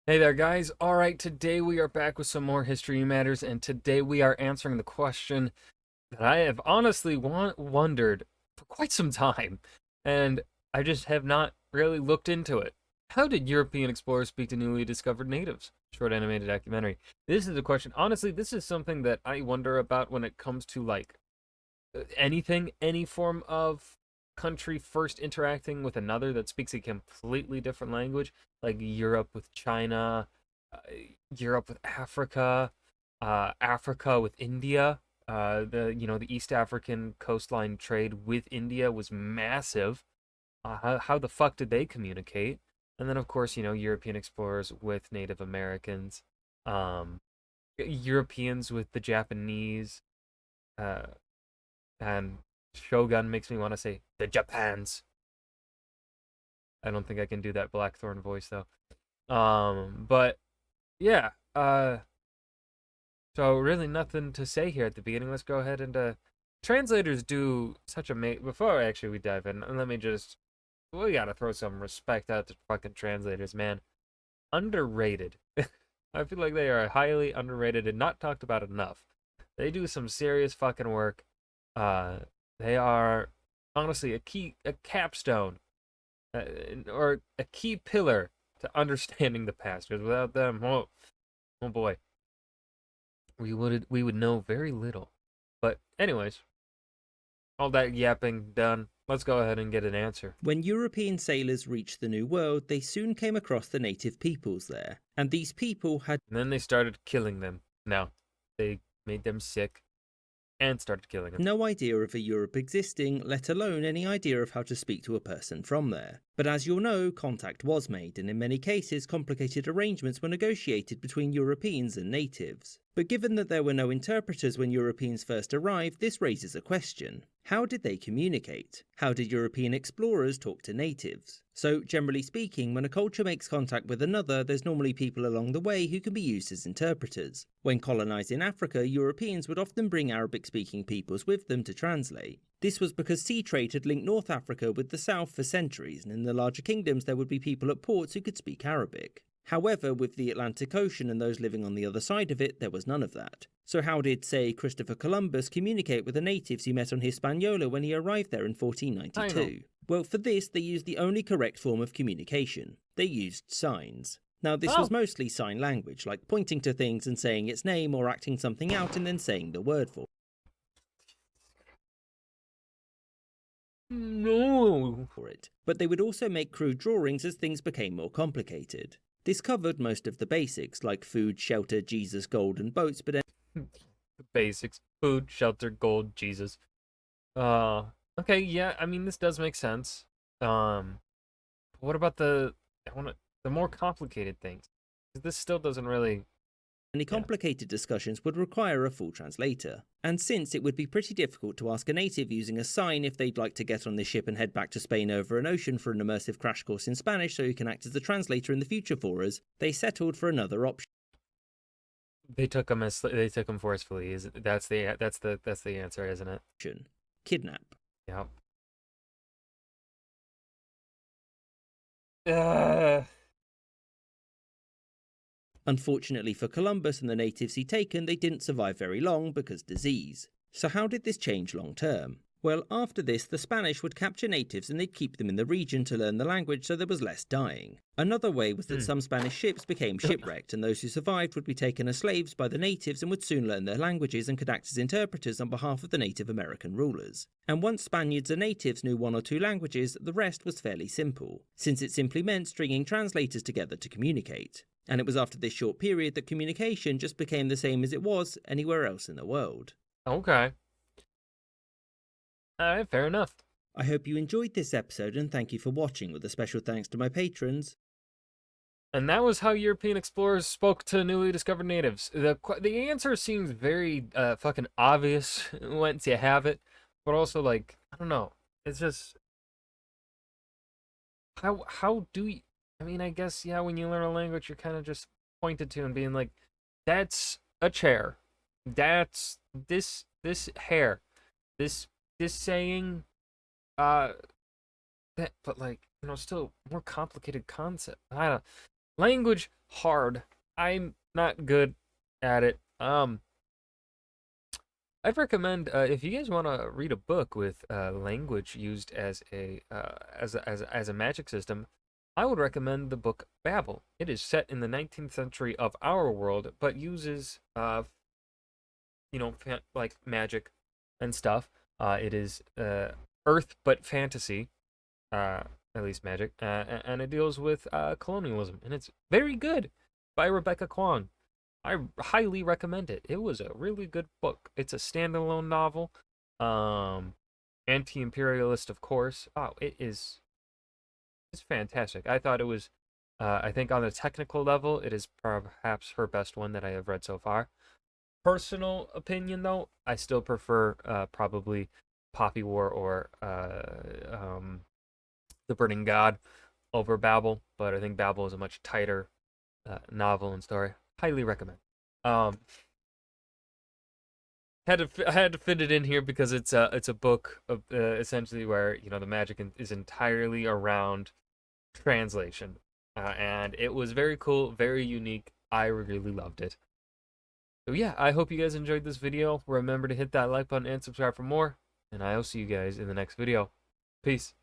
Hey there, guys. All right, today we are back with some more History Matters, and today we are answering the question that I have honestly wondered for quite some time, and I just have not really looked into it. How did European explorers speak to newly discovered natives? Short animated documentary. This is a question. Honestly, this is something that I wonder about when it comes to anything, any form of country first interacting with another that speaks a completely different language, like Europe with China, uh, Europe with Africa, Africa with India. The East African coastline trade with India was massive. How the fuck did they communicate? And then of course, European explorers with Native Americans, um, Europeans with the Japanese, uh, and Shogun makes me want to say the Japans. I don't think I can do that Blackthorn voice though. But yeah. So really nothing to say here at the beginning. Let's go ahead and translators do such a before actually we dive in. Let me just we gotta throw some respect out to fucking translators, man. Underrated. I feel like they are highly underrated and not talked about enough. They do some serious fucking work. Uh, they are honestly a capstone, uh, or a key pillar to understanding the past. Because without them, oh boy, we would know very little. But anyways, all that yapping done. Let's go ahead and get an answer. When European sailors reached the New World, they soon came across the native peoples there, and these people had And then they started killing them. Now, they made them sick and started killing them. no idea of a Europe existing, let alone any idea of how to speak to a person from there. But as you'll know, contact was made, and in many cases, complicated arrangements were negotiated between Europeans and natives. But given that there were no interpreters when Europeans first arrived, this raises a question. How did they communicate? How did European explorers talk to natives? So, generally speaking, when a culture makes contact with another, there's normally people along the way who can be used as interpreters. When colonising Africa, Europeans would often bring Arabic-speaking peoples with them to translate. This was because sea trade had linked North Africa with the South for centuries, and in the larger kingdoms there would be people at ports who could speak Arabic. However, with the Atlantic Ocean and those living on the other side of it, there was none of that. So how did, say, Christopher Columbus communicate with the natives he met on Hispaniola when he arrived there in I know. 1492? Well, for this, they used the only correct form of communication. They used signs. Now, this was Oh, mostly sign language, like pointing to things and saying its name or acting something out and then saying the word no. for it. But they would also make crude drawings as things became more complicated. This covered most of the basics, like food, shelter, Jesus, gold, and boats, but The basics: food, shelter, gold, Jesus. Okay, yeah. I mean, this does make sense. What about the more complicated things? 'Cause this still doesn't really. any Yeah. complicated discussions would require a full translator. And since it would be pretty difficult to ask a native using a sign if they'd like to get on this ship and head back to Spain over an ocean for an immersive crash course in Spanish so he can act as the translator in the future for us, they settled for another option. They took him forcefully. Is that's the answer, isn't it? Kidnap. Yep. Uh, Unfortunately for Columbus and the natives he'd taken, they didn't survive very long because disease. So how did this change long term? Well, after this, the Spanish would capture natives and they'd keep them in the region to learn the language so there was less dying. Another way was that hmm. some Spanish ships became shipwrecked, and those who survived would be taken as slaves by the natives and would soon learn their languages and could act as interpreters on behalf of the Native American rulers. And once Spaniards and natives knew one or two languages, the rest was fairly simple, since it simply meant stringing translators together to communicate. And it was after this short period that communication just became the same as it was anywhere else in the world. Okay. All right. Fair enough. I hope you enjoyed this episode and thank you for watching, with a special thanks to my patrons. And that was how European explorers spoke to newly discovered natives. The answer seems very fucking obvious once you have it, but also like I don't know. It's just how do you? I mean, I guess yeah. When you learn a language, you're kind of just pointed to and being like, "That's a chair. That's this hair. This this saying. Uh, that but like still more complicated concept. I don't. Language hard. I'm not good at it. I'd recommend if you guys want to read a book with language used as a magic system, I would recommend the book Babel. It is set in the 19th century of our world, but uses like magic and stuff. It is Earth but fantasy, at least magic, and it deals with colonialism, and it's very good by Rebecca Kwong. I highly recommend it. It was a really good book. It's a standalone novel. Anti-imperialist, of course. Oh, it's fantastic. I thought it was I think on the technical level, it is perhaps her best one that I have read so far. Personal opinion though, I still prefer probably Poppy War or The Burning God over Babel, but I think Babel is a much tighter novel and story. Highly recommend. Um, I had to fit it in here because it's a book of essentially where the magic is entirely around translation, and it was very cool, very unique. I really loved it. So yeah, I hope you guys enjoyed this video. Remember to hit that like button and subscribe for more, and I'll see you guys in the next video. Peace.